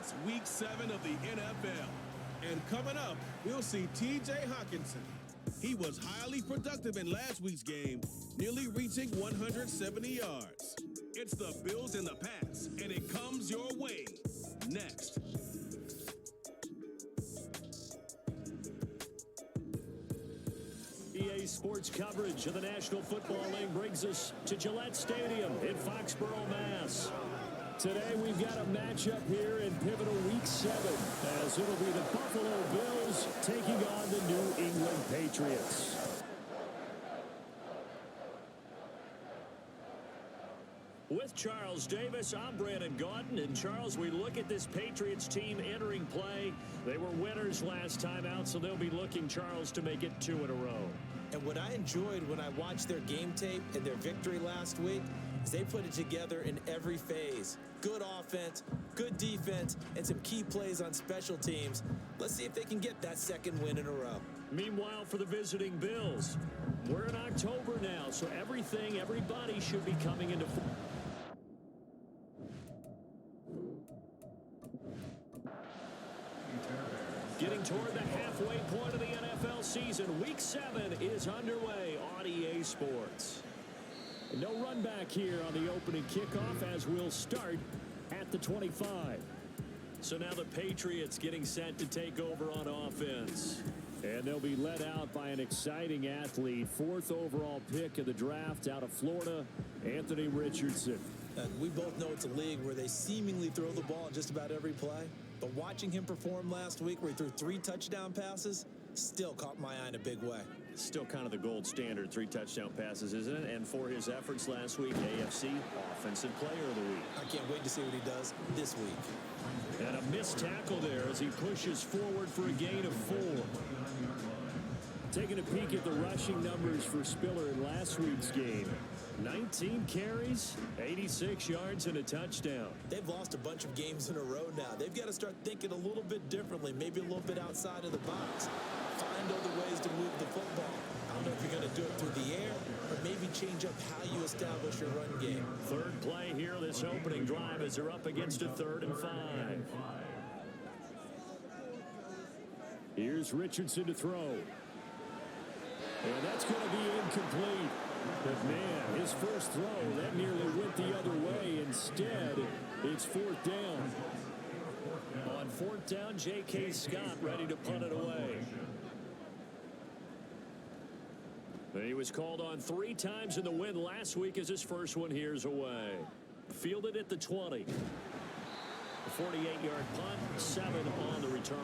It's Week 7 of the NFL. And coming up, we'll see T.J. Hockenson. He was highly productive in last week's game, nearly reaching 170 yards. It's the Bills in the Pass, and it comes your way next. EA Sports coverage of the National Football League brings us to Gillette Stadium in Foxborough, Mass. Today we've got a matchup here in pivotal Week 7, as it'll be the Buffalo Bills taking on the New England Patriots. With Charles Davis, I'm Brandon Gaudin. And Charles, we look at this Patriots team entering play. They were winners last time out, so they'll be looking, Charles, to make it 2 in a row. And what I enjoyed when I watched their game tape and their victory last week is they put it together in every phase. Good offense, good defense, and some key plays on special teams. Let's see if they can get that second win in a row. Meanwhile, for the visiting Bills, we're in October now, so everybody should be coming into getting toward the halfway point of the NFL season. Week 7 is underway on EA Sports. No run back here on the opening kickoff, as we'll start at the 25. So now the Patriots getting set to take over on offense. And they'll be led out by an exciting athlete, 4th overall pick of the draft out of Florida, Anthony Richardson. And we both know it's a league where they seemingly throw the ball in just about every play. But watching him perform last week where he threw 3 touchdown passes still caught my eye in a big way. Still kind of the gold standard, 3 touchdown passes, isn't it? And for his efforts last week, AFC Offensive Player of the Week. I can't wait to see what he does this week. And a missed tackle there as he pushes forward for a gain of 4. Taking a peek at the rushing numbers for Spiller in last week's game. 19 carries, 86 yards, and a touchdown. They've lost a bunch of games in a row now. They've got to start thinking a little bit differently, maybe a little bit outside of the box. Find other ways to move the football. I don't know if you're going to do it through the air or maybe change up how you establish your run game. Third play here, this opening drive, as they're up against a 3rd and 5. Here's Richardson to throw. And that's going to be incomplete. But, man, his first throw, that nearly went the other way. Instead, it's 4th down. On 4th down, J.K. Scott ready to punt it away. He was called on 3 times in the win last week as his first one here's away. Fielded at the 20. A 48-yard punt, 7 on the return.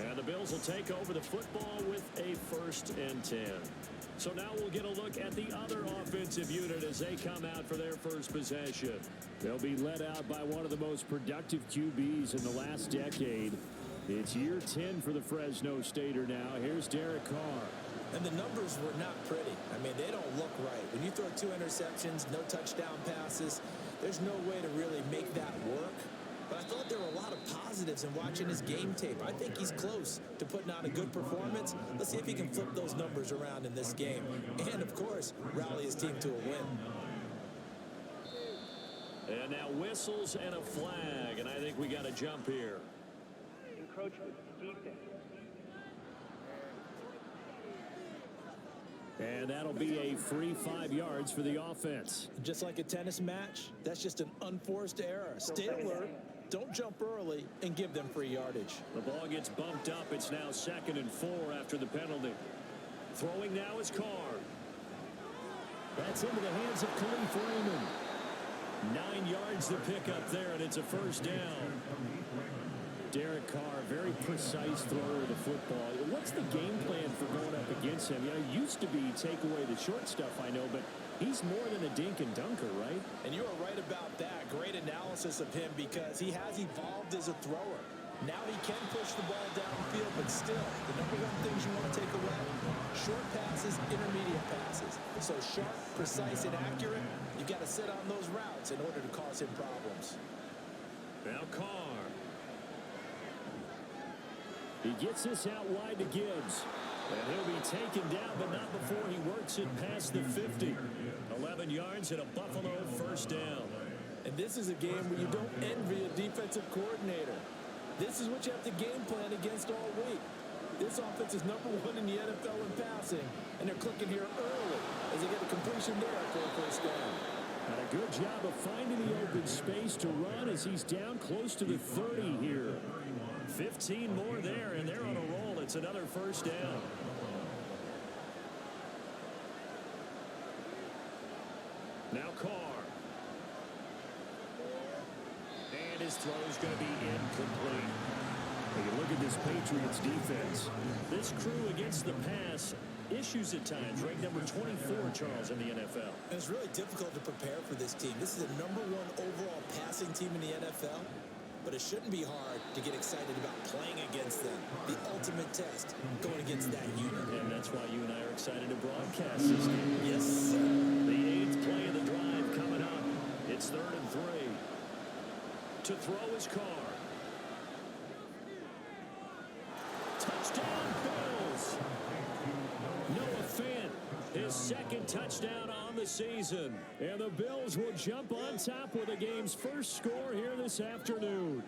And the Bills will take over the football with a 1st and 10. So now we'll get a look at the other offensive unit as they come out for their first possession. They'll be led out by one of the most productive QBs in the last decade. It's year 10 for the Fresno Stater now. Here's Derek Carr. And the numbers were not pretty. I mean, they don't look right. When you throw 2 interceptions, no touchdown passes, there's no way to really make that work. But I thought there were a lot of positives in watching his game tape. I think he's close to putting out a good performance. Let's see if he can flip those numbers around in this game. And, of course, rally his team to a win. And now whistles and a flag. And I think we got a jump here. Encroachment, defense. And that'll be a free 5 yards for the offense. Just like a tennis match, that's just an unforced error. Stay alert, don't jump early, and give them free yardage. The ball gets bumped up. It's now 2nd and 4 after the penalty. Throwing now is Carr. That's into the hands of Khalif Raymond. 9 yards to pick up there, and it's a 1st down. Derek Carr, very precise thrower of the football. What's the game plan for going up against him? You know, it used to be take away the short stuff, I know, but he's more than a dink and dunker, right? And you are right about that. Great analysis of him because he has evolved as a thrower. Now he can push the ball downfield, but still, the number one things you want to take away, short passes, intermediate passes. So sharp, precise, and accurate, you got to sit on those routes in order to cause him problems. Now Carr. He gets this out wide to Gibbs. And he'll be taken down, but not before he works it past the 50. 11 yards and a Buffalo 1st down. And this is a game where you don't envy a defensive coordinator. This is what you have to game plan against all week. This offense is #1 in the NFL in passing, and they're clicking here early as they get a completion there for a first down. And a good job of finding the open space to run as he's down close to the 30 here. 15 more there, and they're on a roll. It's another first down. Now Carr. And his throw is going to be incomplete. When you look at this Patriots defense, this crew against the pass, issues at times, ranked number 24, Charles, in the NFL. And it's really difficult to prepare for this team. This is the #1 overall passing team in the NFL, but it shouldn't be hard to get excited about playing against them. The ultimate test, going against that unit. And that's why you and I are excited to broadcast this game. Yes, sir. The 8th play of the drive coming up. It's 3rd and 3. To throw is Carr. Touchdown, Bills. Noah Fant, his 2nd touchdown on the season. And the Bills will jump on top with the game's first score here this afternoon.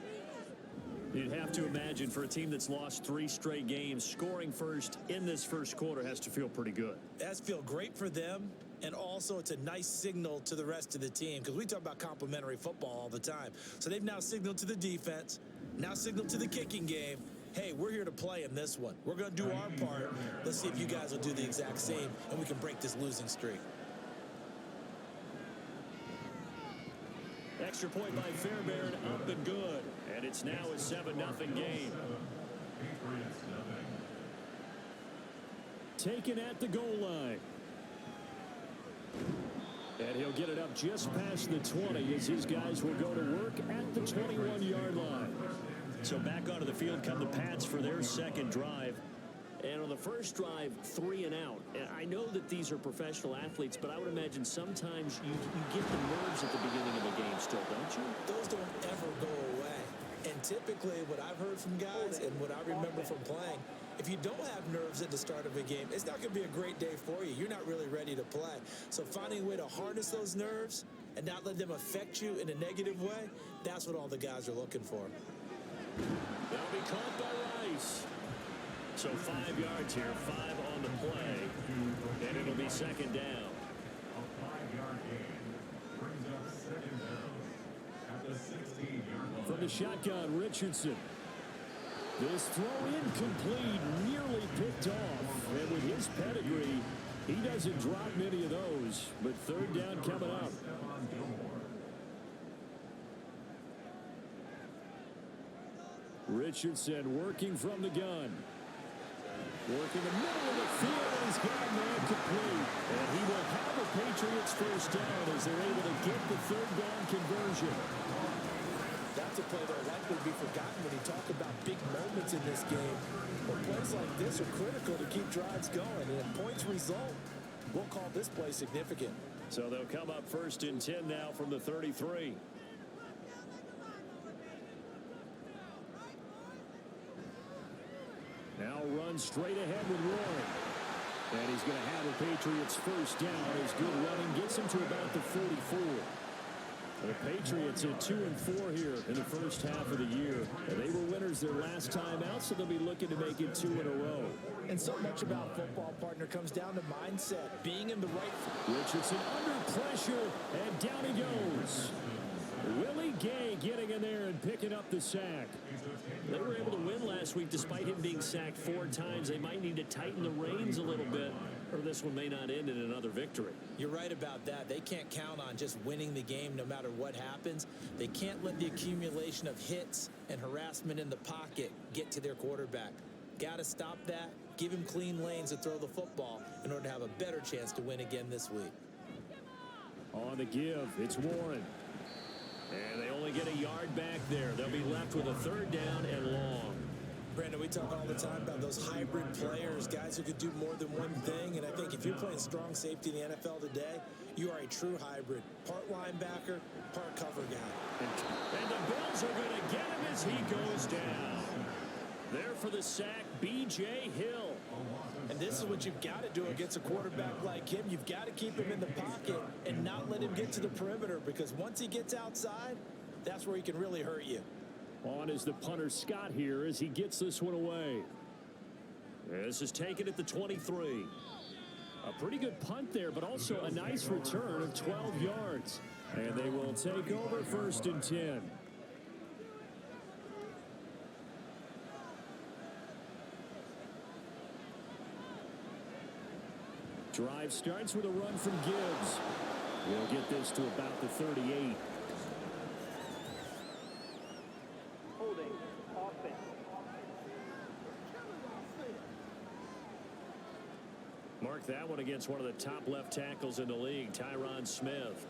You'd have to imagine for a team that's lost 3 straight games, scoring first in this first quarter has to feel pretty good. That's feel great for them, and also it's a nice signal to the rest of the team because we talk about complimentary football all the time. So they've now signaled to the defense, now signaled to the kicking game, hey, we're here to play in this one. We're going to do our part. Let's see if you guys will do the exact same, and we can break this losing streak. Extra point by Fairbairn, up and good. And it's now a 7-0 game. Taken at the goal line. And he'll get it up just past the 20 as his guys will go to work at the 21-yard line. So back onto the field come the Pats for their 2nd drive. And on the first drive, 3 and out. And I know that these are professional athletes, but I would imagine sometimes you get the nerves at the beginning of a game still, don't you? Those don't ever go away. And typically what I've heard from guys and what I remember from playing, if you don't have nerves at the start of a game, it's not going to be a great day for you. You're not really ready to play. So finding a way to harness those nerves and not let them affect you in a negative way, that's what all the guys are looking for. That'll be caught by Rice. So 5 yards here, 5 on the play, and it'll be 2nd down. A 5-yard gain brings up 2nd down at the 16-yard line. From the shotgun, Richardson. This throw incomplete, nearly picked off. And with his pedigree, he doesn't drop many of those. But 3rd down coming up. Richardson working from the gun. Working the middle of the field, he's got a man complete. And he will have a Patriots first down as they're able to get the 3rd down conversion. That's a play that will likely be forgotten when you talk about big moments in this game. But plays like this are critical to keep drives going. And if points result, we'll call this play significant. So they'll come up 1st and 10 now from the 33. Now run straight ahead with Warren. And he's going to have a Patriots first down as good running gets him to about the 44. The Patriots at 2-4 here in the first half of the year. And they were winners their last time out, so they'll be looking to make it 2 in a row. And so much about football, partner, comes down to mindset, being in the right. Richardson under pressure, and down he goes. Willie Gay getting in there and picking up the sack. They were able to win last week despite him being sacked 4 times. They might need to tighten the reins a little bit, or this one may not end in another victory. You're right about that. They can't count on just winning the game no matter what happens. They can't let the accumulation of hits and harassment in the pocket get to their quarterback. Got to stop that, give him clean lanes to throw the football in order to have a better chance to win again this week. On the give, it's Warren. And they only get a yard back there. They'll be left with a 3rd down and long. Brandon, we talk all the time about those hybrid players, guys who could do more than one thing. And I think if you're playing strong safety in the NFL today, you are a true hybrid. Part linebacker, part cover guy. And the Bills are going to get him as he goes down. There for the sack, B.J. Hill. And this is what you've got to do against a quarterback like him. You've got to keep him in the pocket and not let him get to the perimeter, because once he gets outside, that's where he can really hurt you. On is the punter Scott here as he gets this one away. This is taken at the 23. A pretty good punt there, but also a nice return of 12 yards. And they will take over 1st and 10. Drive starts with a run from Gibbs. We'll get this to about the 38. Holding. Offense. Mark that one against one of the top left tackles in the league, Tyron Smith.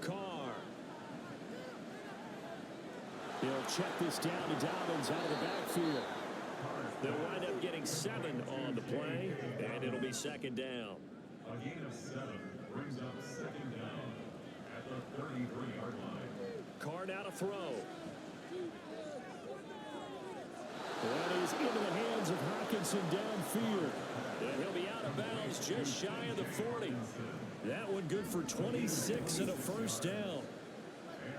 Carr. He'll check this down to Dobbins out of the backfield. They'll wind up getting 7 on the play, and it'll be 2nd down. A gain of 7 brings up 2nd down at the 33-yard line. Carr now to throw. That is into the hands of Hockenson downfield. And he'll be out of bounds just shy of the 40. That one good for 26 and a 1st down.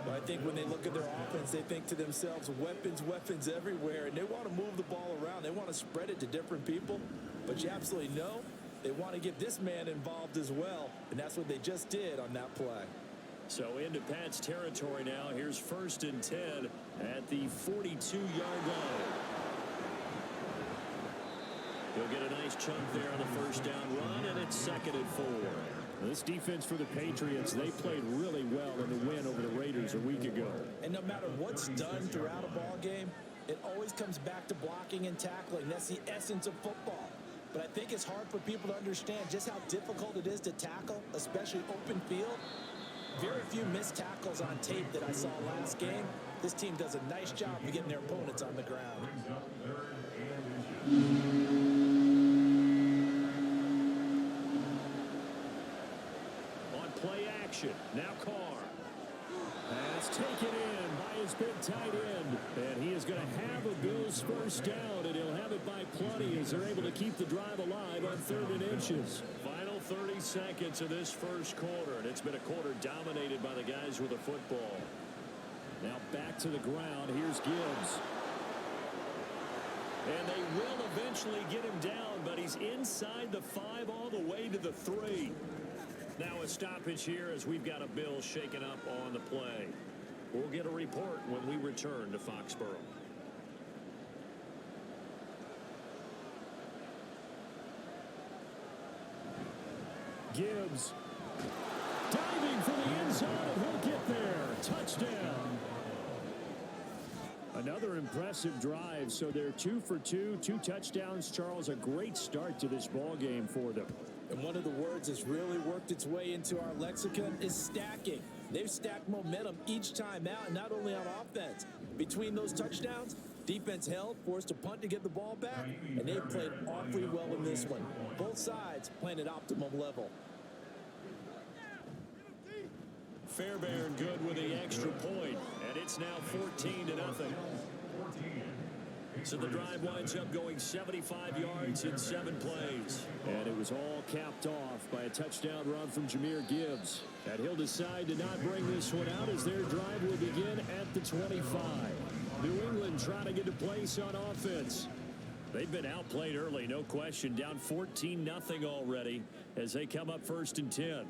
Well, I think when they look at their offense, they think to themselves, weapons, weapons everywhere, and they want to move the ball around. They want to spread it to different people, but you absolutely know they want to get this man involved as well, and that's what they just did on that play. So into Pat's territory now. Here's 1st and 10 at the 42-yard line. He'll get a nice chunk there on the 1st down run, and it's 2nd and 4. This defense for the Patriots, they played really well in the win over the Raiders a week ago. And no matter what's done throughout a ball game, it always comes back to blocking and tackling. That's the essence of football. But I think it's hard for people to understand just how difficult it is to tackle, especially open field. Very few missed tackles on tape that I saw last game. This team does a nice job of getting their opponents on the ground. Play action. Now Carr. That's taken in by his big tight end. And he is going to have a Bills 1st down, and he'll have it by plenty as they're able to keep the drive alive on 3rd and inches. Final 30 seconds of this 1st quarter, and it's been a quarter dominated by the guys with the football. Now back to the ground. Here's Gibbs. And they will eventually get him down, but he's inside the 5 all the way to the 3. Now a stoppage here as we've got a Bill shaken up on the play. We'll get a report when we return to Foxborough. Gibbs diving for the end zone, and he'll get there. Touchdown. Another impressive drive, so they're 2 for 2, 2 touchdowns. Charles, a great start to this ball game for them. And one of the words that's really worked its way into our lexicon is stacking. They've stacked momentum each time out, and not only on offense. Between those touchdowns, defense held, forced a punt to get the ball back, and they played awfully well in this one. Both sides playing at optimum level. Fairbairn good with the extra point, and it's now 14-0. So the drive winds up going 75 yards in 7 plays. And it was all capped off by a touchdown run from Jahmyr Gibbs. And he'll decide to not bring this one out as their drive will begin at the 25. New England trying to get a place on offense. They've been outplayed early, no question. Down 14-0 already as they come up 1st and 10.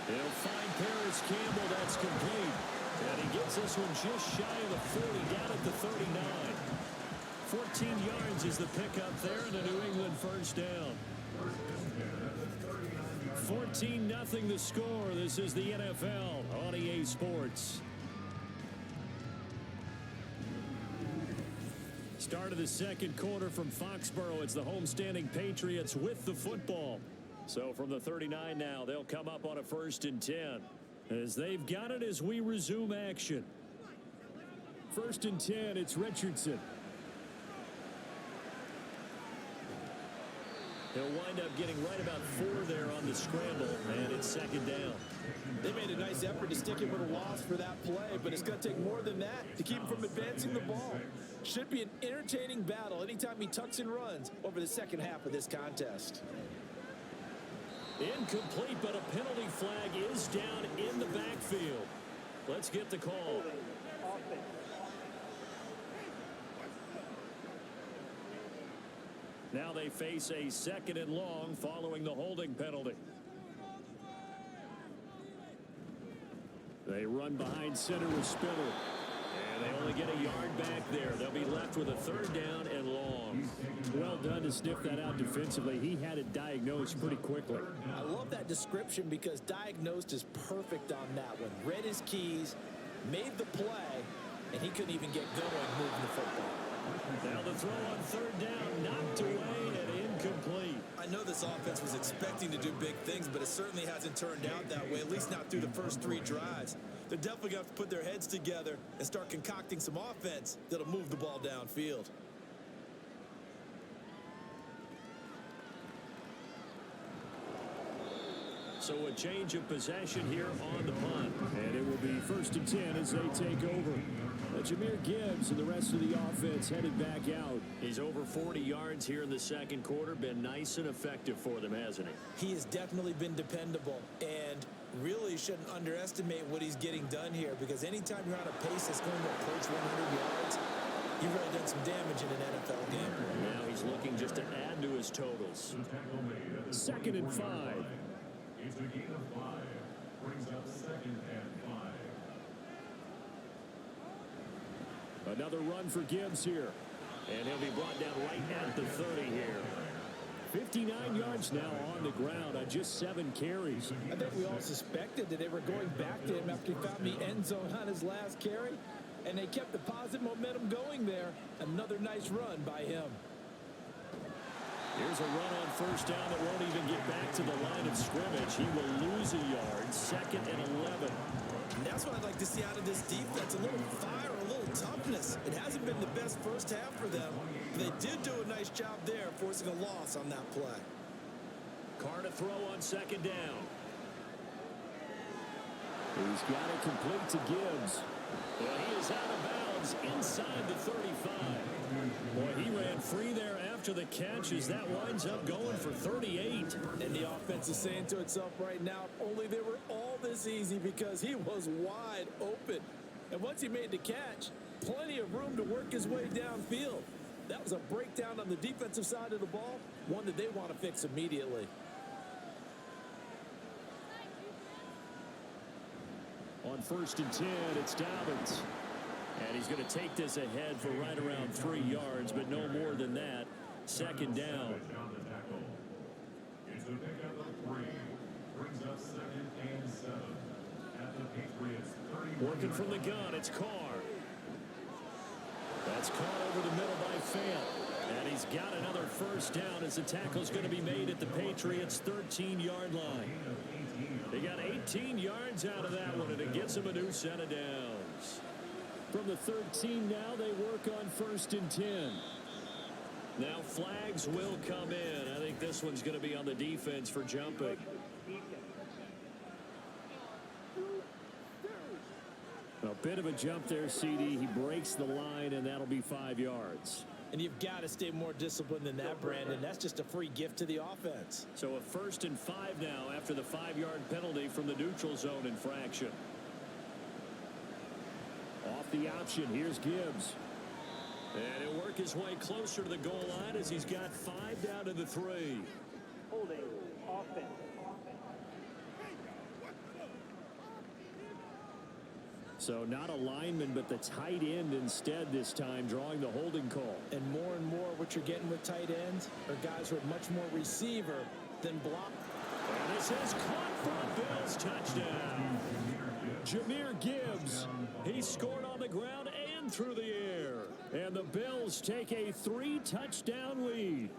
They'll find Paris Campbell. That's complete. And he gets this one just shy of the 40, down at the 39. 14 yards is the pickup there, and a New England 1st down. 14-0 the score. This is the NFL on EA Sports. Start of the 2nd quarter from Foxborough. It's the homestanding Patriots with the football. So from the 39 now, they'll come up on a 1st and 10. As they've got it as we resume action. 1st and 10, it's Richardson. He'll wind up getting right about 4 there on the scramble, and it's 2nd down. They made a nice effort to stick him with a loss for that play, but it's going to take more than that to keep him from advancing the ball. Should be an entertaining battle anytime he tucks and runs over the second half of this contest. Incomplete, but a penalty flag is down in the backfield. Let's get the call. Offense. Now they face a 2nd and long following the holding penalty. They run behind center with Spiller. And they only get a yard back there. They'll be left with a 3rd down and long. Well done to sniff that out defensively. He had it diagnosed pretty quickly. I love that description because diagnosed is perfect on that one. Read his keys, made the play, and he couldn't even get going moving the football. Now the throw on 3rd down, knocked away and incomplete. I know this offense was expecting to do big things, but it certainly hasn't turned out that way, at least not through the first 3 drives. They're definitely going to have to put their heads together and start concocting some offense that'll move the ball downfield. So a change of possession here on the punt. And it will be 1st and 10 as they take over. Jameer Gibbs and the rest of the offense headed back out. He's over 40 yards here in the 2nd quarter. Been nice and effective for them, hasn't he? He has definitely been dependable and really shouldn't underestimate what he's getting done here, because anytime you're on a pace that's going to approach 100 yards, you've really done some damage in an NFL game. Now he's looking just to add to his totals. 2nd and 5. It's a gain of 5. Brings up 2nd and 5. Another run for Gibbs here. And he'll be brought down right at the 30 here. 59 yards now on the ground on just 7 carries. I think we all suspected that they were going back to him after he found the end zone on his last carry, and they kept the positive momentum going there. Another nice run by him. Here's a run on 1st down that won't even get back to the line of scrimmage. He will lose a yard. 2nd and 11. And that's what I'd like to see out of this defense. A little fire, a little toughness. It hasn't been the best first half for them. But they did do a nice job there, forcing a loss on that play. Carr to throw on 2nd down. He's got it complete to Gibbs. Well, he is out of bounds inside the 35. Boy, he ran free there after the catch as that winds up going for 38. And the offense is saying to itself right now, only they were all this easy because he was wide open. And once he made the catch, plenty of room to work his way downfield. That was a breakdown on the defensive side of the ball, one that they want to fix immediately. On 1st and 10, it's Dobbins. And he's going to take this ahead for right around 3 yards, but no more than that. 2nd down. It's a pickup of 3. Brings up 2nd and 7. At the Patriots 30. Working from the gun, it's Carr. That's caught over the middle by Fant. And he's got another 1st down as the tackle's going to be made at the Patriots' 13-yard line. They got 18 yards out of that one, and it gets them a new set of downs. From the 13 now, they work on 1st and 10. Now flags will come in. I think this one's going to be on the defense for jumping. A bit of a jump there, CD. He breaks the line, and that'll be 5 yards. And you've got to stay more disciplined than that, Brandon. That's just a free gift to the offense. So a 1st and 5 now after the 5-yard penalty from the neutral zone infraction. Off the option, here's Gibbs. And he'll work his way closer to the goal line as he's got 5 down to the 3. Holding. Offense. So not a lineman, but the tight end instead this time, drawing the holding call. And more, what you're getting with tight ends are guys who are much more receiver than block. And this is caught for a Bills touchdown. Jameer Gibbs, he scored on the ground and through the air. And the Bills take a 3-touchdown lead.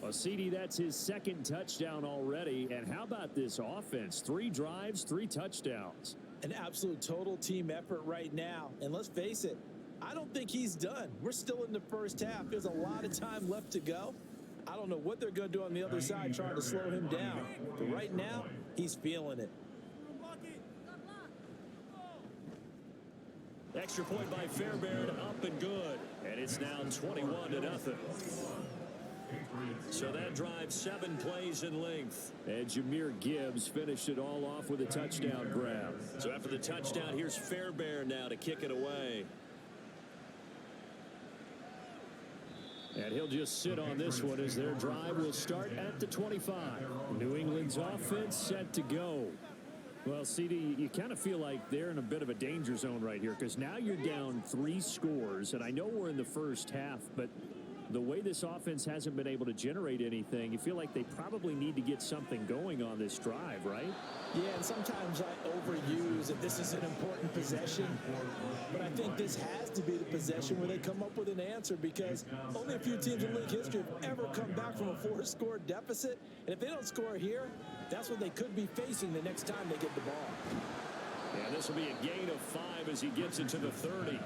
Well, CD, that's his 2nd touchdown already. And how about this offense? 3 drives, 3 touchdowns. An absolute total team effort right now. And let's face it, I don't think he's done. We're still in the first half. There's a lot of time left to go. I don't know what they're going to do on the other side trying to slow him down. But right now, he's feeling it. Extra point by Fairbairn, up and good. And it's now 21-0. So that drive 7 plays in length. And Jahmyr Gibbs finished it all off with a touchdown grab. So after the touchdown, here's Fairbairn now to kick it away. And he'll just sit on this one as their drive will start at the 25. New England's offense set to go. Well, CD, you kind of feel like they're in a bit of a danger zone right here because now you're down 3 scores. And I know we're in the first half, but the way this offense hasn't been able to generate anything, you feel like they probably need to get something going on this drive, right? Yeah, and sometimes I overuse that this is an important possession, but I think this has to be the possession where they come up with an answer because only a few teams in league history have ever come back from a 4-score deficit, and if they don't score here, that's what they could be facing the next time they get the ball. Yeah, this will be a gain of 5 as he gets into the 30.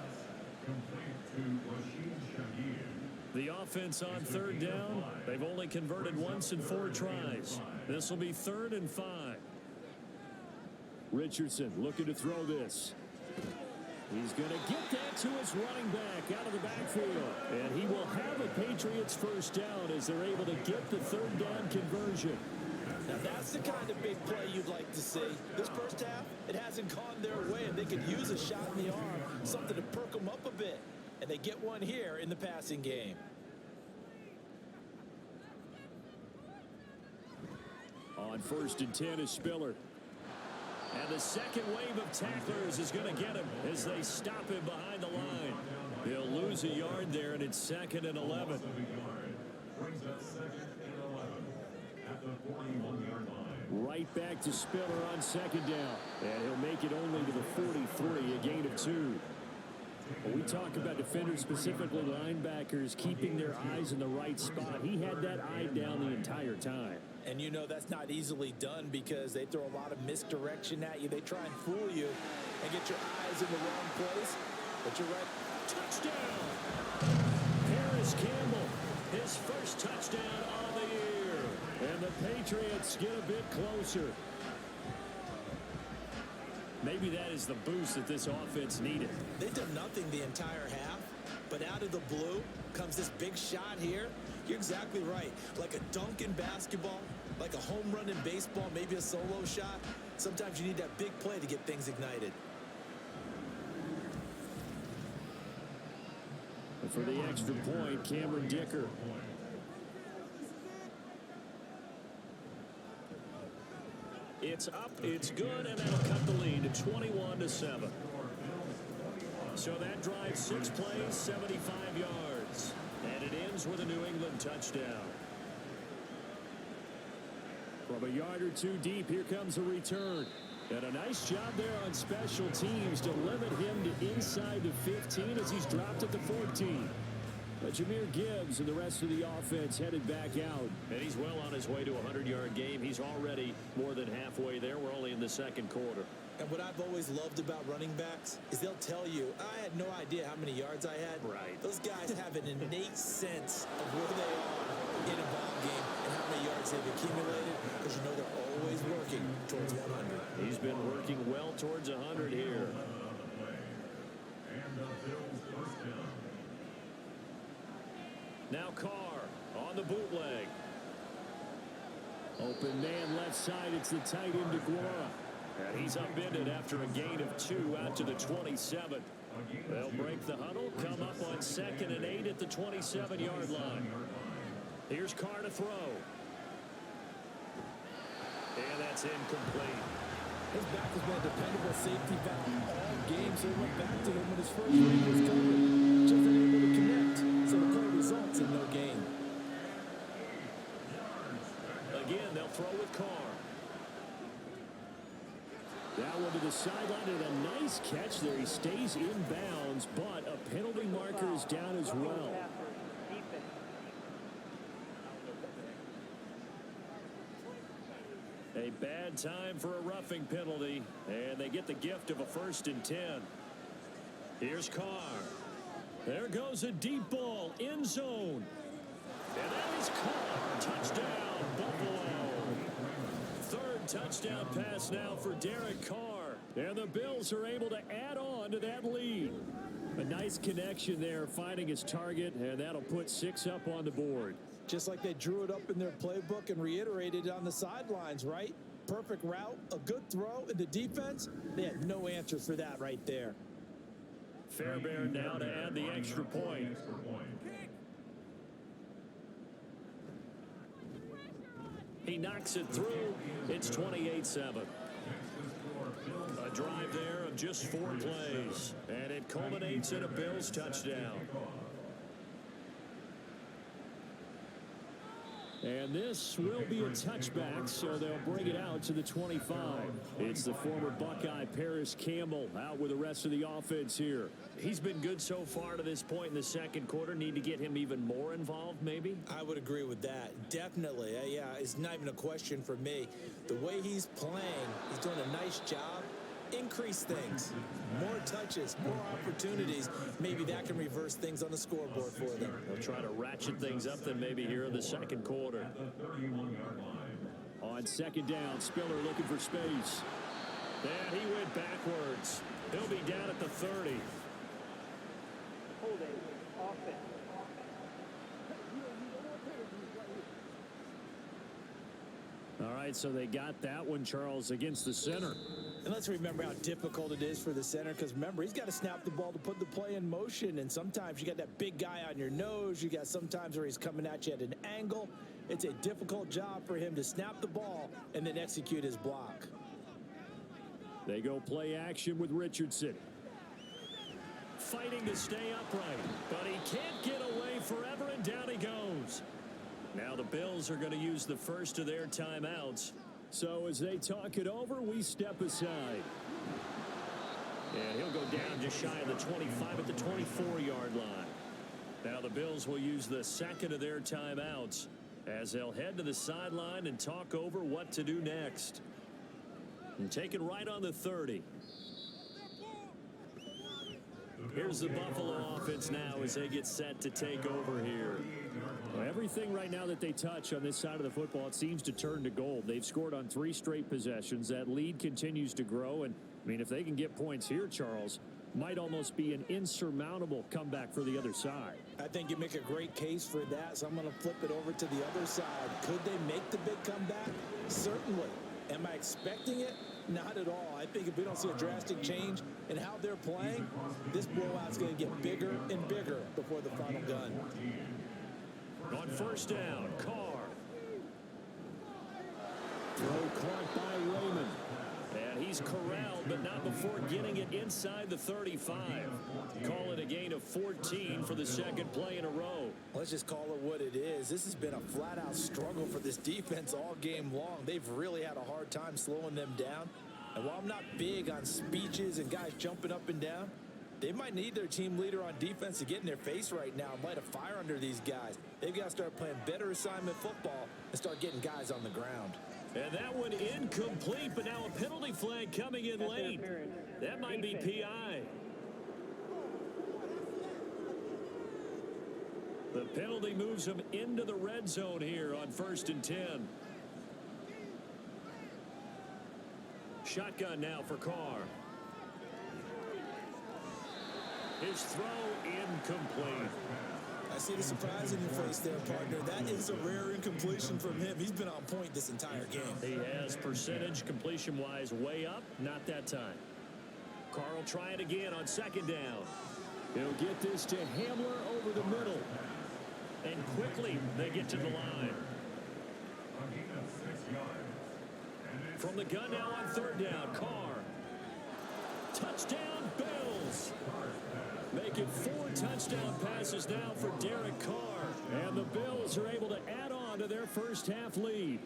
The offense on 3rd down, they've only converted once in 4 tries. This will be 3rd and 5. Richardson looking to throw this. He's going to get that to his running back out of the backfield. And he will have a Patriots first down as they're able to get the 3rd down conversion. Now that's the kind of big play you'd like to see. This first half, it hasn't gone their way, and they could use a shot in the arm, something to perk them up a bit. And they get one here in the passing game. On 1st and 10 is Spiller. And the second wave of tacklers is going to get him as they stop him behind the line. He'll lose a yard there, and it's 2nd and 11. Right back to Spiller on 2nd down. And he'll make it only to the 43, a gain of 2. When we talk about defenders, specifically linebackers, keeping their eyes in the right spot, he had that eye down the entire time. And you know that's not easily done because they throw a lot of misdirection at you. They try and fool you and get your eyes in the wrong place. But you're right. Touchdown! Harris Campbell, his first touchdown of the year. And the Patriots get a bit closer. Maybe that is the boost that this offense needed. They've done nothing the entire half, but out of the blue comes this big shot here. You're exactly right. Like a dunk in basketball, like a home run in baseball, maybe a solo shot. Sometimes you need that big play to get things ignited. And for the extra point, Cameron Dicker. It's up, it's good, and that'll cut the lead to 21-7. So that drive 6 plays, 75 yards. And it ends with a New England touchdown. From a yard or 2 deep, here comes a return. And a nice job there on special teams to limit him to inside the 15 as he's dropped at the 14. But Jahmyr Gibbs and the rest of the offense headed back out. And he's well on his way to a 100-yard game. He's already more than halfway there. We're only in the 2nd quarter. And what I've always loved about running backs is they'll tell you, I had no idea how many yards I had. Right. Those guys have an innate sense of where they are in a ball game and how many yards they've accumulated because you know they're always working towards 100. He's been working well towards 100 here. Now Carr on the bootleg. Open man left side. It's the tight end DeGuara. And he's upended after a gain of 2 out to the 27. They'll break the huddle, come up on 2nd and 8 at the 27-yard line. Here's Carr to throw. And that's incomplete. His back has been a dependable safety valve all game, so he went back to him when his first read was covered. Just unable to connect, so the play results in no gain. Again, they'll throw with Carr. That one to the sideline and a nice catch there. He stays in bounds, but a penalty marker is down as well. A bad time for a roughing penalty, and they get the gift of a 1st and 10. Here's Carr. There goes a deep ball, end zone. And that is Carr. Touchdown, Buffalo. 3rd touchdown pass now for Derek Carr. And the Bills are able to add on on to that lead. A nice connection there, finding his target, and that'll put 6 up on the board. Just like they drew it up in their playbook and reiterated it on the sidelines, right? Perfect route, a good throw, and the defense, they had no answer for that right there. Fairbairn now to add the extra point. He knocks it through. It's 28-7. A drive there of just 4 plays, and it culminates in a Bills touchdown. And this will be a touchback, so they'll bring it out to the 25. It's the former Buckeye Paris Campbell out with the rest of the offense here. He's been good so far to this point in the second quarter. Need to get him even more involved, maybe? I would agree with that. Definitely. Yeah, it's not even a question for me. The way he's playing, he's doing a nice job. Increase things. More touches, more opportunities. Maybe that can reverse things on the scoreboard for them. They'll try to ratchet things up then maybe here in the second quarter. On second down, Spiller looking for space. And he went backwards. He'll be down at the 30. Holding offense. All right, so they got that one, Charles, against the center. And let's remember how difficult it is for the center, because remember, he's got to snap the ball to put the play in motion, and sometimes you got that big guy on your nose. You got sometimes where he's coming at you at an angle. It's a difficult job for him to snap the ball and then execute his block. They go play action with Richardson. Fighting to stay upright, but he can't get away forever, and down he goes. Now the Bills are going to use the first of their timeouts. So as they talk it over, we step aside. And he'll go down just shy of the 25 at the 24-yard line. Now the Bills will use the second of their timeouts as they'll head to the sideline and talk over what to do next. And take it right on the 30. Here's the Buffalo offense now as they get set to take over here. Well, everything right now that they touch on this side of the football, it seems to turn to gold. They've scored on 3 straight possessions. That lead continues to grow. And, I mean, if they can get points here, Charles, might almost be an insurmountable comeback for the other side. I think you make a great case for that, so I'm going to flip it over to the other side. Could they make the big comeback? Certainly. Am I expecting it? Not at all. I think if we don't see a drastic change in how they're playing, this blowout's going to get bigger and bigger before the final gun. On first down, Carr. Throw caught by Raymond. And he's corralled, but not before getting it inside the 35. Call it a gain of 14 for the second play in a row. Let's just call it what it is. This has been a flat-out struggle for this defense all game long. They've really had a hard time slowing them down. And while I'm not big on speeches and guys jumping up and down, they might need their team leader on defense to get in their face right now and light a fire under these guys. They've got to start playing better assignment football and start getting guys on the ground. And that one incomplete, but now a penalty flag coming in late. That might be PI. The penalty moves him into the red zone here on 1st and 10. Shotgun now for Carr. His throw incomplete. I see the surprise in your face there, partner. That is a rare incompletion from him. He's been on point this entire game. He has percentage completion-wise way up. Not that time. Carr will try it again on second down. He'll get this to Hamler over the middle. And quickly they get to the line. From the gun now on third down, Carr. Touchdown, Bills. Make it 4 touchdown passes now for Derek Carr. And the Bills are able to add on to their first half lead.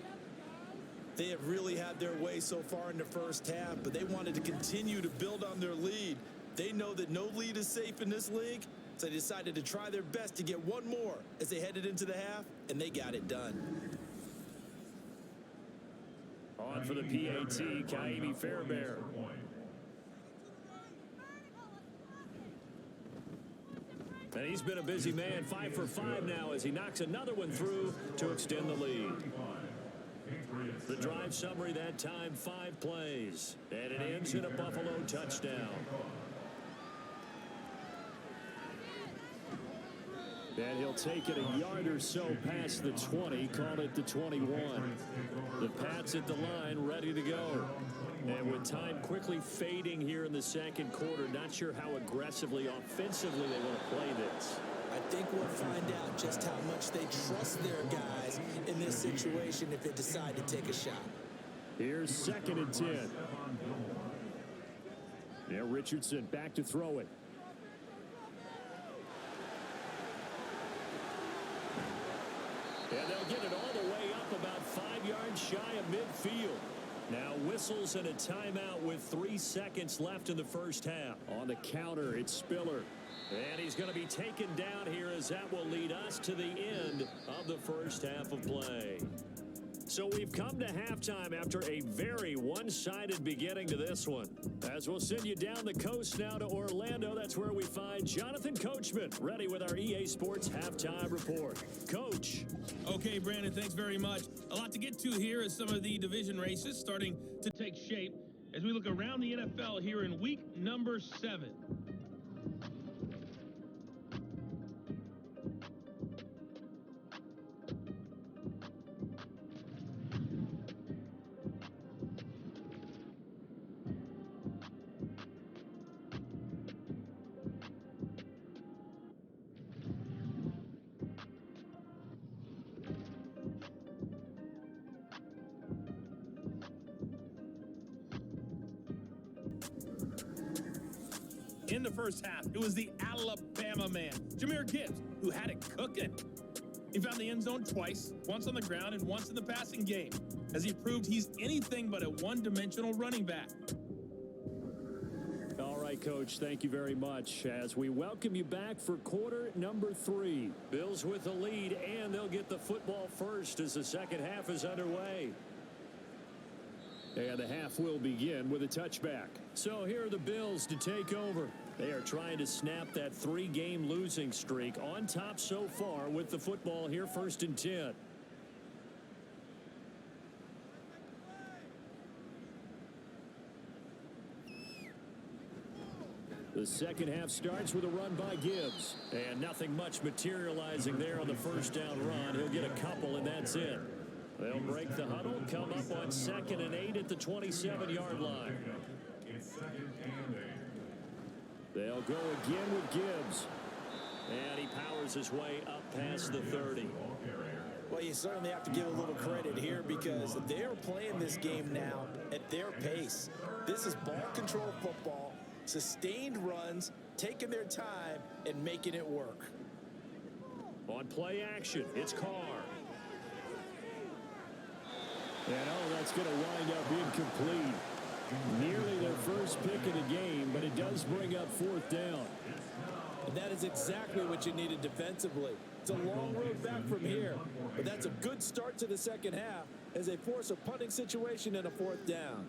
They have really had their way so far in the first half, but they wanted to continue to build on their lead. They know that no lead is safe in this league, so they decided to try their best to get one more as they headed into the half, and they got it done. On for the PAT, Kaimi Fairbairn. And he's been a busy man, 5 for 5 now as he knocks another one through to extend the lead. The drive summary that time, 5 plays. And it ends in a Buffalo touchdown. And he'll take it a yard or so past the 20, call it the 21. The Pats at the line, ready to go. And with time quickly fading here in the second quarter, not sure how aggressively, offensively they want to play this. I think we'll find out just how much they trust their guys in this situation if they decide to take a shot. Here's 2nd and 10. Now Richardson back to throw it. And they'll get it all the way up about 5 yards shy of midfield. Now whistles and a timeout with 3 seconds left in the first half. On the counter, it's Spiller. And he's going to be taken down here as that will lead us to the end of the first half of play. So we've come to halftime after a very one-sided beginning to this one. As we'll send you down the coast now to Orlando, that's where we find Jonathan Coachman, ready with our EA Sports Halftime Report. Coach. Okay, Brandon, thanks very much. A lot to get to here as some of the division races starting to take shape as we look around the NFL here in week number 7. In the first half, it was the Alabama man, Jahmyr Gibbs, who had it cooking. He found the end zone twice, once on the ground and once in the passing game, as he proved he's anything but a one-dimensional running back. All right, Coach, thank you very much as we welcome you back for quarter number 3. Bills with the lead, and they'll get the football first as the second half is underway. And the half will begin with a touchback. So here are the Bills to take over. They are trying to snap that 3-game losing streak, on top so far with the football here, 1st and 10. The second half starts with a run by Gibbs. And nothing much materializing there on the first down run. He'll get a couple, and that's it. They'll break the huddle, come up on 2nd and 8 at the 27-yard line. They'll go again with Gibbs. And he powers his way up past the 30. Well, you certainly have to give a little credit here because they're playing this game now at their pace. This is ball control football, sustained runs, taking their time and making it work. On play action, it's Carr. And that's going to wind up incomplete. Nearly their first pick of the game, but it does bring up 4th down. And that is exactly what you needed defensively. It's a long road back from here, but that's a good start to the second half as they force a punting situation and a 4th down.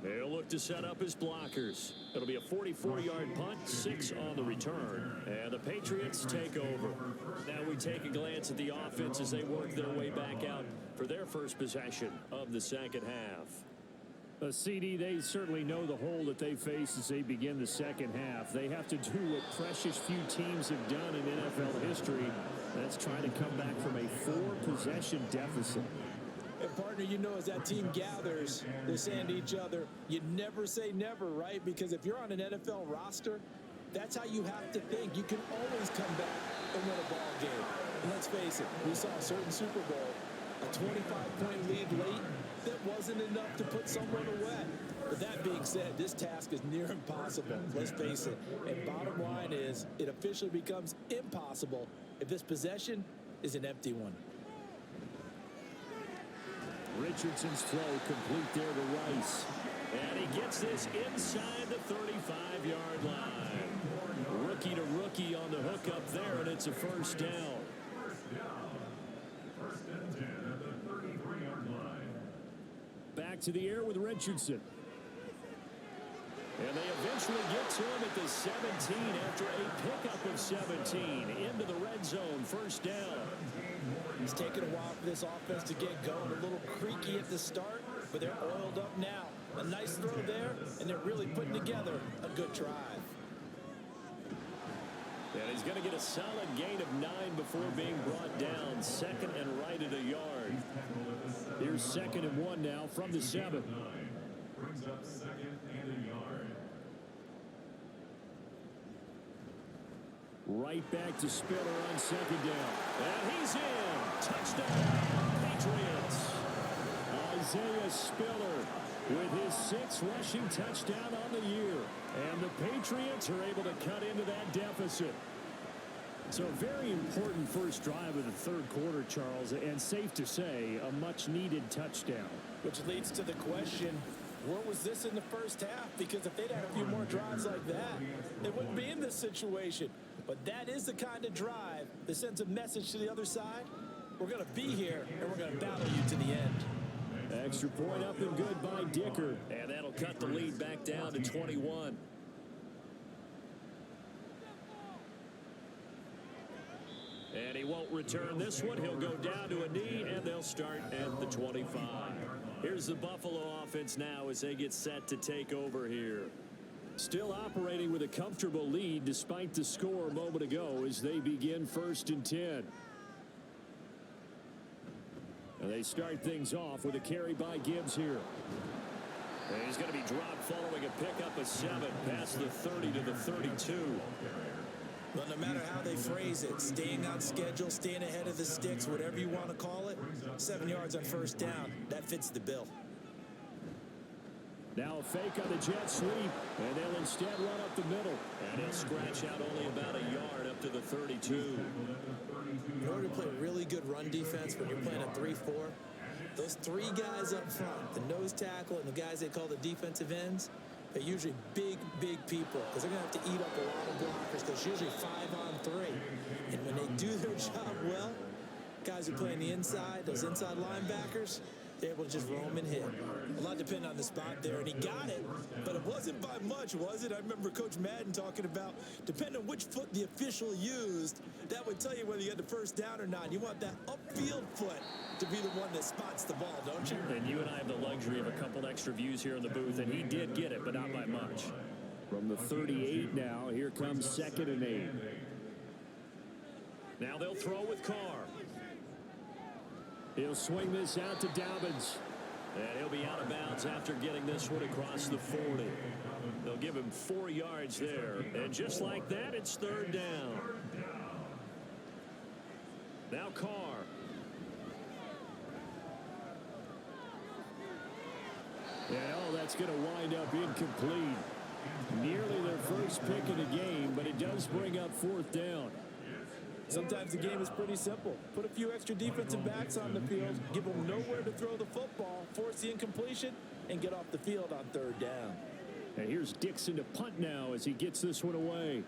They'll look to set up his blockers. It'll be a 44-yard punt, 6 on the return. And the Patriots take over. Now we take a glance at the offense as they work their way back out for their first possession of the second half. CD, they certainly know the hole that they face as they begin the second half. They have to do what precious few teams have done in NFL history. That's trying to come back from a 4-possession deficit. And partner, you know, as that team gathers, they're saying to each other, you never say never, right? Because if you're on an NFL roster, that's how you have to think. You can always come back and win a ball game. And let's face it, we saw a certain Super Bowl, a 25-point lead late that wasn't enough to put someone away. But that being said, this task is near impossible. Let's face it. And bottom line is, it officially becomes impossible if this possession is an empty one. Richardson's throw complete there to Rice. And he gets this inside the 35-yard line. Rookie to rookie on the hook up there, and it's a 1st down. First and 10 at the 33-yard line. Back to the air with Richardson. And they eventually get to him at the 17 after a pickup of 17 into the red zone, 1st down. It's taken a while for this offense to get going. A little creaky at the start, but they're oiled up now. A nice throw there, and they're really putting together a good drive. And he's going to get a solid gain of 9 before being brought down. 2nd and right at a yard. Here's 2nd and 1 now from the 7. Brings up 2nd and a yard. Right back to Spiller on 2nd down. And he's in. Touchdown, Patriots. Isaiah Spiller with his 6th rushing touchdown on the year. And the Patriots are able to cut into that deficit. So a very important first drive of the third quarter, Charles, and safe to say, a much-needed touchdown. Which leads to the question, where was this in the first half? Because if they'd had a few more drives like that, they wouldn't be in this situation. But that is the kind of drive that sends a message to the other side. We're going to be here, and we're going to battle you to the end. Extra point up and good by Dicker. And that'll cut the lead back down to 21. And he won't return this one. He'll go down to a knee, and they'll start at the 25. Here's the Buffalo offense now as they get set to take over here. Still operating with a comfortable lead despite the score a moment ago as they begin 1st and 10. And they start things off with a carry by Gibbs here. And he's going to be dropped following a pickup of 7 past the 30 to the 32. But no matter how they phrase it, staying on schedule, staying ahead of the sticks, whatever you want to call it, 7 yards on 1st down, that fits the bill. Now a fake on the jet sweep, and they'll instead run up the middle. And he'll scratch out only about a yard up to the 32. In order to play really good run defense when you're playing a 3-4, those 3 guys up front, the nose tackle and the guys they call the defensive ends, they're usually big people because they're going to have to eat up a lot of blockers because usually 5 on 3. And when they do their job well, guys who play on the inside, those inside linebackers, they're able to just roam and hit. A lot depending on the spot there, and he got it, but it wasn't by much, was it? I remember Coach Madden talking about, depending on which foot the official used, that would tell you whether you had the first down or not. You want that upfield foot to be the one that spots the ball, don't you? And you and I have the luxury of a couple extra views here in the booth, and he did get it, but not by much. From the 38 now, here comes 2nd and 8. Now they'll throw with Carr. He'll swing this out to Dobbins. And he'll be out of bounds after getting this one across the 40. They'll give him 4 yards there. And just like that, it's 3rd down. Now Carr. And that's going to wind up incomplete. Nearly their first pick of the game, but it does bring up 4th down. Sometimes the game is pretty simple. Put a few extra defensive backs on the field, give them nowhere to throw the football, force the incompletion, and get off the field on 3rd down. And here's Dixon to punt now as he gets this one away.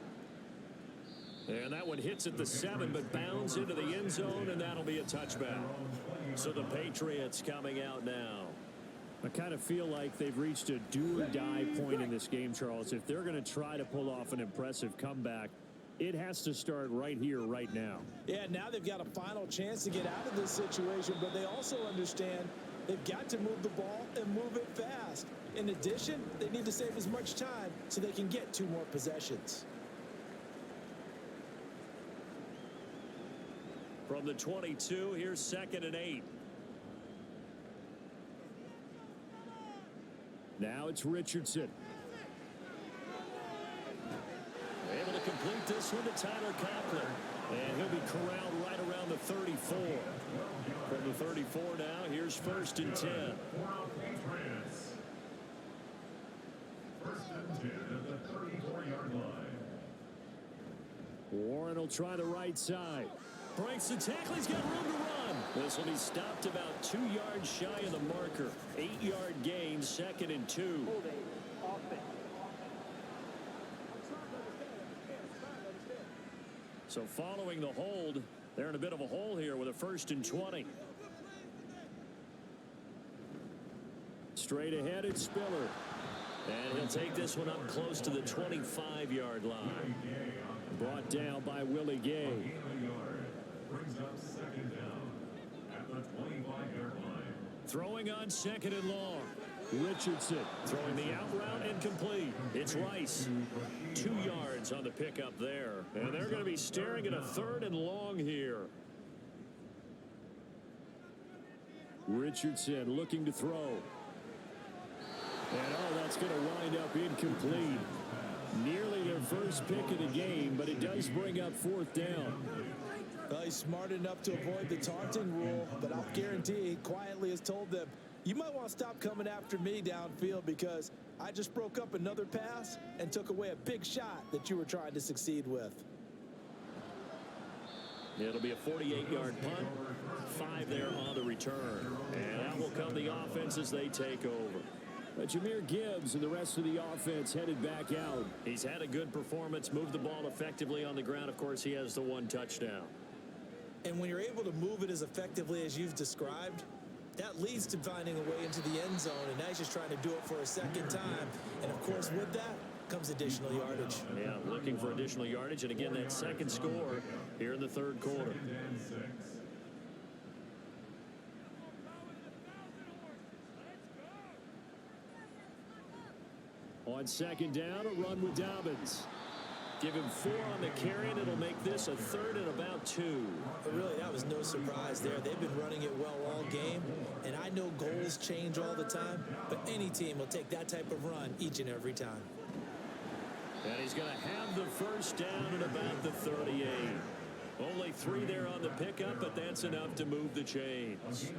And that one hits at the 7, but bounds into the end zone, and that'll be a touchback. So the Patriots coming out now. I kind of feel like they've reached a do-or-die point in this game, Charles. If they're going to try to pull off an impressive comeback, it has to start right here, right now. Yeah, now they've got a final chance to get out of this situation, but they also understand they've got to move the ball and move it fast. In addition, they need to save as much time so they can get 2 more possessions. From the 22, here's 2nd and 8. Now it's Richardson. Able to complete this one to Tyler Conklin. And he'll be corralled right around the 34. From the 34 now, here's 1st and 10. 1st and 10 at the 34-yard line. Warren will try the right side. Breaks the tackle. He's got room to run. This will be stopped about 2 yards shy of the marker. 8-yard gain, 2nd and 2. Holding offense. So following the hold, they're in a bit of a hole here with a 1st and 20. Straight ahead, it's Spiller. And he'll take this one up close to the 25-yard line. Brought down by Willie Gay. Brings up 2nd down at the 25-yard line. Throwing on 2nd and long. Richardson throwing the out route incomplete. It's Rice. 2 yards on the pickup there. And they're going to be staring at a 3rd and long here. Richardson looking to throw. And that's going to wind up incomplete. Nearly their first pick of the game, but it does bring up 4th down. Well, he's smart enough to avoid the taunting rule, but I'll guarantee he quietly has told them, you might want to stop coming after me downfield because I just broke up another pass and took away a big shot that you were trying to succeed with. It'll be a 48-yard punt. 5 there on the return. And that will come the offense as they take over. But Jahmyr Gibbs and the rest of the offense headed back out. He's had a good performance, moved the ball effectively on the ground. Of course, he has the 1 touchdown. And when you're able to move it as effectively as you've described, that leads to finding a way into the end zone, and now he's just trying to do it for a second time. And, of course, with that comes additional yardage. Yeah, looking for additional yardage. And, again, that second score here in the 3rd quarter. On 2nd down, a run with Dobbins. Give him 4 on the carry, and it'll make this a 3rd and about 2. But really, that was no surprise there. They've been running it well all game, and I know goals change all the time, but any team will take that type of run each and every time. And he's going to have the first down at about the 38. Only 3 there on the pickup, but that's enough to move the chains.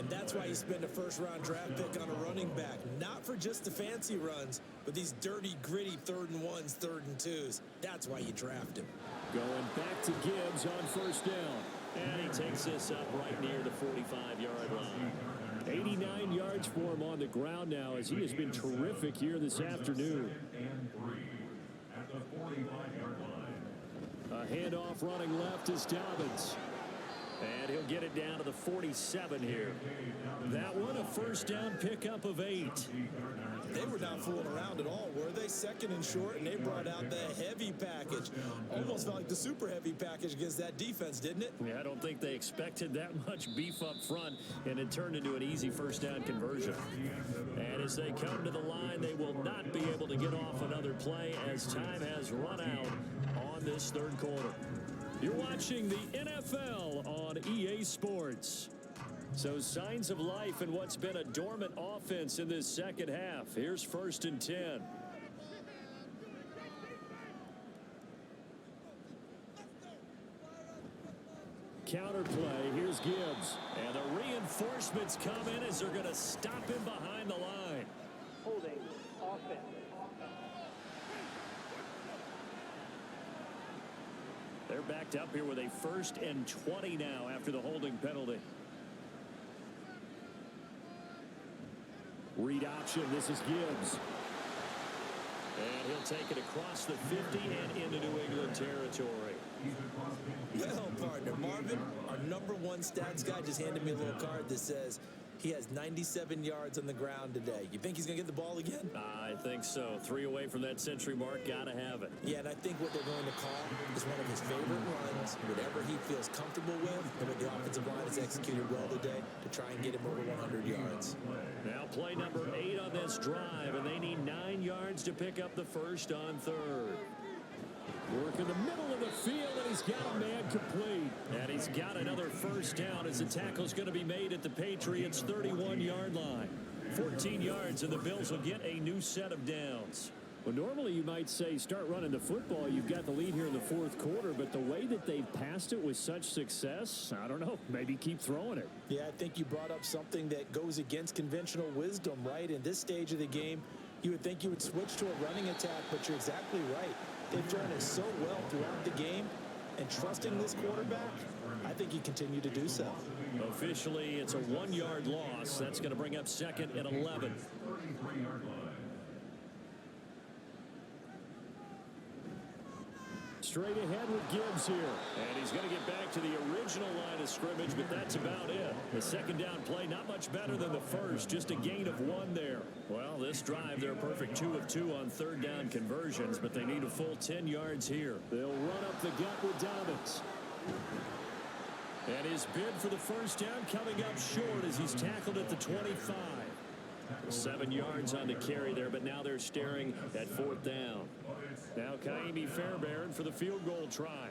And that's why you spend a first-round draft pick on a running back. Not for just the fancy runs, but these dirty, gritty 3rd and 1s, 3rd and 2s. That's why you draft him. Going back to Gibbs on 1st down. And he takes this up right near the 45-yard line. 89 yards for him on the ground now as he has been terrific here this afternoon. At the 45-yard line. A handoff running left is Dobbins. And he'll get it down to the 47 here. That one, a first down pickup of 8. They were not fooling around at all, were they? 2nd and short, and they brought out the heavy package. Almost felt like the super heavy package against that defense, didn't it? Yeah, I don't think they expected that much beef up front, and it turned into an easy first down conversion. And as they come to the line, they will not be able to get off another play as time has run out on this 3rd quarter. You're watching the NFL on EA Sports. So signs of life in what's been a dormant offense in this second half. Here's 1st and 10. Counterplay. Here's Gibbs. And the reinforcements come in as they're going to stop him behind the line. Holding offense. They're backed up here with a 1st and 20 now after the holding penalty. Read option. This is Gibbs. And he'll take it across the 50 and into New England territory. Well, partner, Marvin, our #1 stats guy just handed me a little card that says he has 97 yards on the ground today. You think he's going to get the ball again? I think so. 3 away from that century mark. Got to have it. Yeah, and I think what they're going to call is one of his favorite runs, whatever he feels comfortable with, and what the offensive line has executed well today to try and get him over 100 yards. Now play number 8 on this drive, and they need 9 yards to pick up the first on 3rd. Work in the middle of the field, and he's got a man complete. And he's got another first down as the tackle's going to be made at the Patriots' 31-yard line. 14 yards, and the Bills will get a new set of downs. Well, normally you might say start running the football. You've got the lead here in the 4th quarter, but the way that they've passed it with such success, I don't know, maybe keep throwing it. Yeah, I think you brought up something that goes against conventional wisdom, right? In this stage of the game, you would think you would switch to a running attack, but you're exactly right. They've done it so well throughout the game, and trusting this quarterback, I think he continued to do so. Officially, it's a 1-yard loss. That's going to bring up 2nd and 11. Straight ahead with Gibbs here. And he's going to get back to the original line of scrimmage, but that's about it. The 2nd down play, not much better than the first, just a gain of 1 there. Well, this drive, they're a perfect 2 of 2 on 3rd down conversions, but they need a full 10 yards here. They'll run up the gut with Dobbins. And his bid for the first down coming up short as he's tackled at the 25. 7 yards on the carry there, but now they're staring at 4th down. Now Kaimi Fairbairn for the field goal try.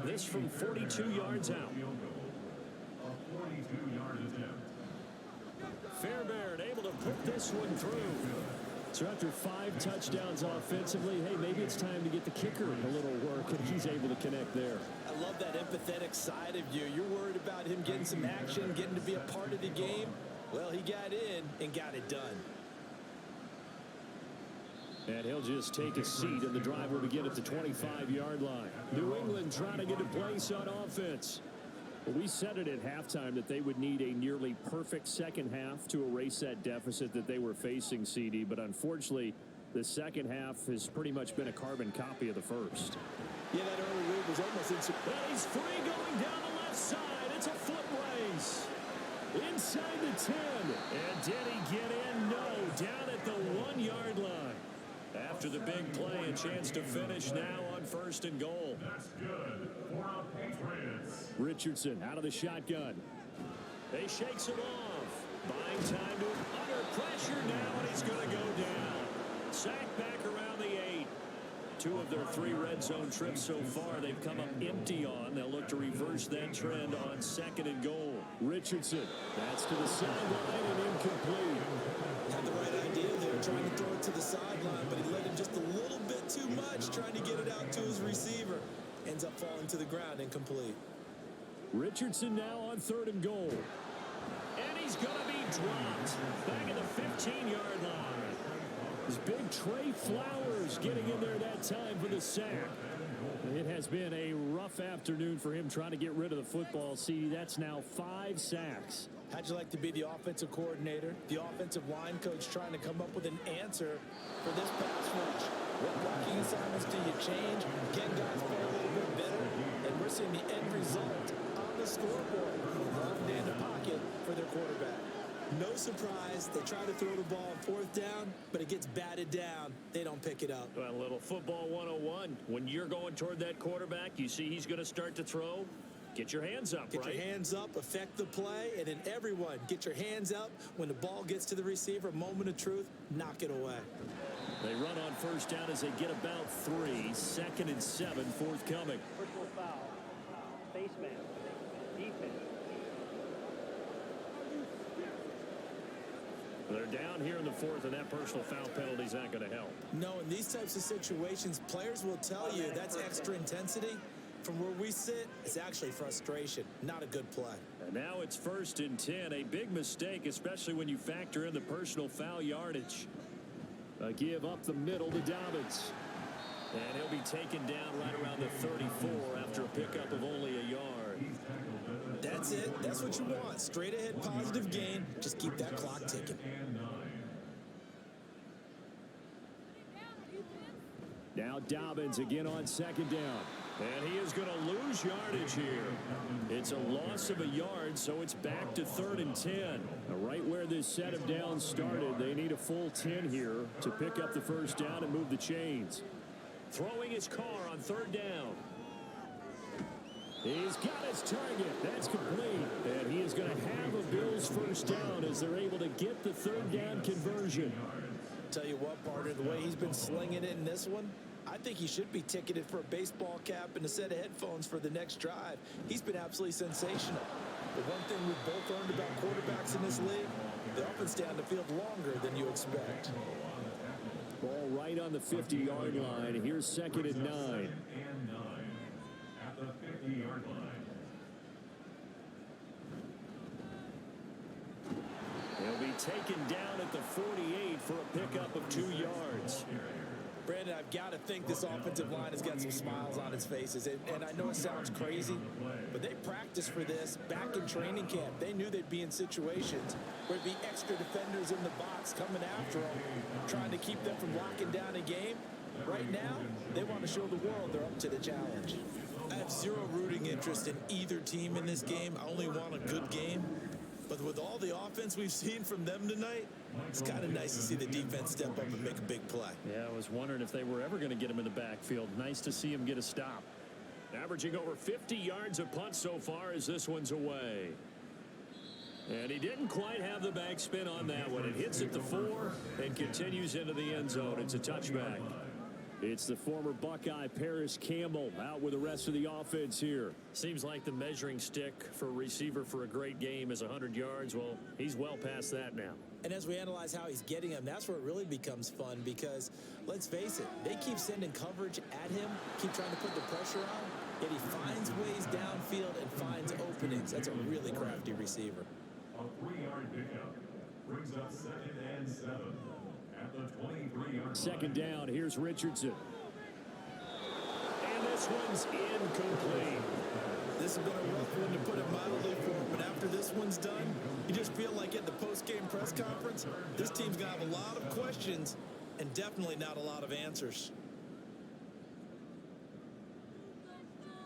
This from 42 yards out. A 42-yard attempt. Fairbairn able to put this one through. So after 5 touchdowns offensively, hey, maybe it's time to get the kicker a little work, and he's able to connect there. I love that empathetic side of you. You're worried about him getting some action, getting to be a part of the game. Well, he got in and got it done. And he'll just take a seat, and the drive will begin at the 25-yard line. New England trying to get a place on offense. Well, we said it at halftime that they would need a nearly perfect second half to erase that deficit that they were facing, CD. But unfortunately, the second half has pretty much been a carbon copy of the first. Yeah, that early lead was almost insecure. Well, he's free going down the left side. It's a foot race. Inside the 10. And did he get in? No. Down at the 1-yard line. After the big play, a chance to finish now on 1st and goal. That's good for our Patriots. Richardson out of the shotgun. He shakes him off. Buying time to under pressure now, and he's going to go down. Sacked back around the 8. 2 of their 3 red zone trips so far they've come up empty on. They'll look to reverse that trend on 2nd and goal. Richardson, that's to the sideline and incomplete. Had the right idea there, trying to throw it to the sideline, but he let him just a little bit too much, trying to get it out to his receiver. Ends up falling to the ground, incomplete. Richardson now on 3rd and goal. And he's going to be dropped back at the 15-yard line. This big Trey Flowers getting in there that time for the sack. It has been a rough afternoon for him trying to get rid of the football. See, that's now 5 sacks. How'd you like to be the offensive coordinator, the offensive line coach trying to come up with an answer for this pass rush? What blocking assignments do you change? Can guys play a little bit better? And we're seeing the end result on the scoreboard. Long day in the pocket for their quarterback. No surprise, they try to throw the ball on 4th down, but it gets batted down. They don't pick it up. Well, a little football 101. When you're going toward that quarterback, you see he's going to start to throw. Get your hands up, Get your hands up, affect the play, and then everyone get your hands up. When the ball gets to the receiver, moment of truth, knock it away. They run on 1st down as they get about 3. 2nd and 7 forthcoming. Personal foul. Face man. Defense. They're down here in the 4th, and that personal foul penalty is not going to help. No, in these types of situations, players will tell you that's extra intensity. From where we sit, it's actually frustration. Not a good play. And now it's 1st and 10. A big mistake, especially when you factor in the personal foul yardage. A give up the middle to Dobbins. And he'll be taken down right around the 34 after a pickup of only a yard. That's it. That's what you want. Straight ahead positive gain. Just keep that clock ticking. Now Dobbins again on 2nd down. And he is going to lose yardage here. It's a loss of a yard, so it's back to 3rd and 10. Now, right where this set of downs started, they need a full 10 here to pick up the 1st down and move the chains. Throwing his car on 3rd down. He's got his target. That's complete. And he is going to have a Bills 1st down as they're able to get the 3rd down conversion. Tell you what, partner, the way he's been slinging it in this one, I think he should be ticketed for a baseball cap and a set of headphones for the next drive. He's been absolutely sensational. The one thing we've both learned about quarterbacks in this league, they often stay on the field longer than you expect. Ball right on the 50-yard line. Here's 2nd and 9. At the 50-yard line. He'll be taken down at the 48 for a pickup of 2 yards. Brandon, I've got to think this offensive line has got some smiles on its faces. And I know it sounds crazy, but they practiced for this back in training camp. They knew they'd be in situations where there'd be extra defenders in the box coming after them, trying to keep them from locking down a game. Right now, they want to show the world they're up to the challenge. I have zero rooting interest in either team in this game. I only want a good game. But with all the offense we've seen from them tonight, it's kind of nice to see the defense step up and make a big play. Yeah, I was wondering if they were ever going to get him in the backfield. Nice to see him get a stop. Averaging over 50 yards a punt so far as this one's away. And he didn't quite have the backspin on that one. It hits at the 4 and continues into the end zone. It's a touchback. It's the former Buckeye Paris Campbell out with the rest of the offense here. Seems like the measuring stick for a receiver for a great game is 100 yards. Well, he's well past that now. And as we analyze how he's getting them, that's where it really becomes fun because, let's face it, they keep sending coverage at him, keep trying to put the pressure on, yet he finds ways downfield and finds openings. That's a really crafty receiver. A 3-yard pickup brings up 2nd and 7 at the 23-yard line. Second down, here's Richardson. And this one's incomplete. This has been a rough one to put it mildly for him, but after this one's done, you just feel like at the post-game press conference, this team's going to have a lot of questions and definitely not a lot of answers.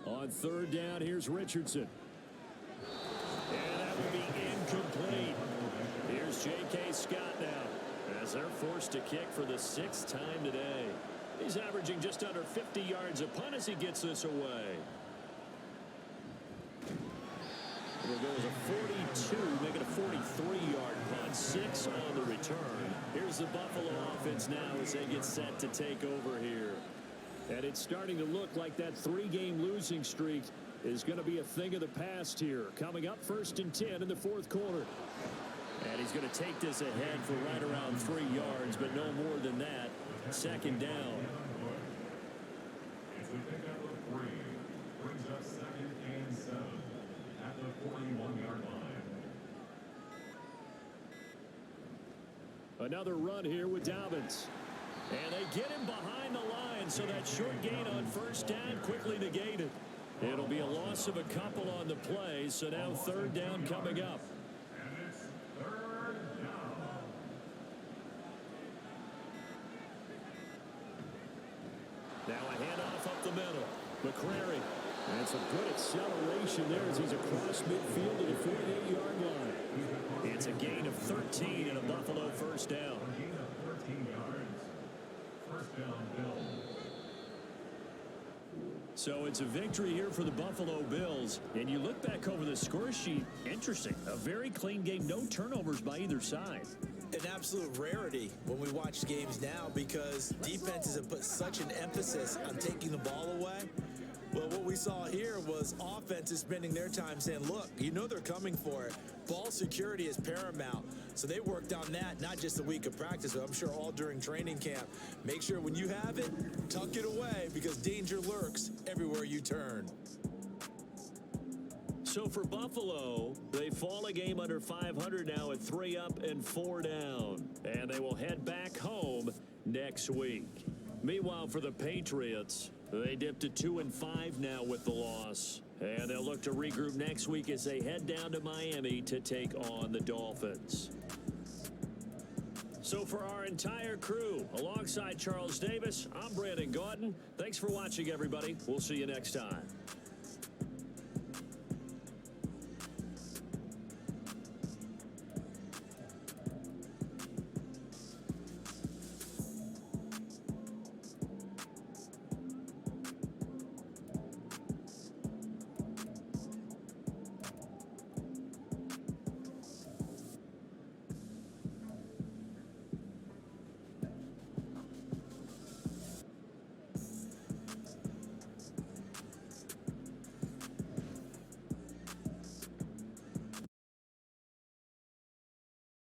On third down, here's Richardson. And that will be incomplete. Here's J.K. Scott now as they're forced to kick for the 6th time today. He's averaging just under 50 yards a punt as he gets this away. It'll go as a 42, make it a 43-yard punt, 6 on the return. Here's the Buffalo offense now as they get set to take over here. And it's starting to look like that 3-game losing streak is going to be a thing of the past here. Coming up 1st and 10 in the 4th quarter. And he's going to take this ahead for right around 3 yards, but no more than that. 2nd down. It's a pickup of 3. Brings up 2nd and 7 at the 41-yard line. Another run here with Dobbins. And they get him behind the line, so that short gain on 1st down quickly negated. It'll be a loss of a couple on the play, so now 3rd down coming up. And it's 3rd down. Now a handoff up the middle. McCrary. And some good acceleration there as he's across midfield to the 48-yard line. It's a gain of 13 and a Buffalo 1st down. A gain of 13 yards. 1st down, Bills. So it's a victory here for the Buffalo Bills. And you look back over the score sheet, interesting. A very clean game, no turnovers by either side. An absolute rarity when we watch games now because defenses have put such an emphasis on taking the ball away. Well, what we saw here was offenses spending their time saying, look, you know they're coming for it. Ball security is paramount. So they worked on that, not just a week of practice, but I'm sure all during training camp. Make sure when you have it, tuck it away because danger lurks everywhere you turn. So for Buffalo, they fall a game under 500 now at 3 up and 4 down. And they will head back home next week. Meanwhile, for the Patriots, they dipped to 2-5 now with the loss. And they'll look to regroup next week as they head down to Miami to take on the Dolphins. So for our entire crew, alongside Charles Davis, I'm Brandon Gaudin. Thanks for watching, everybody. We'll see you next time.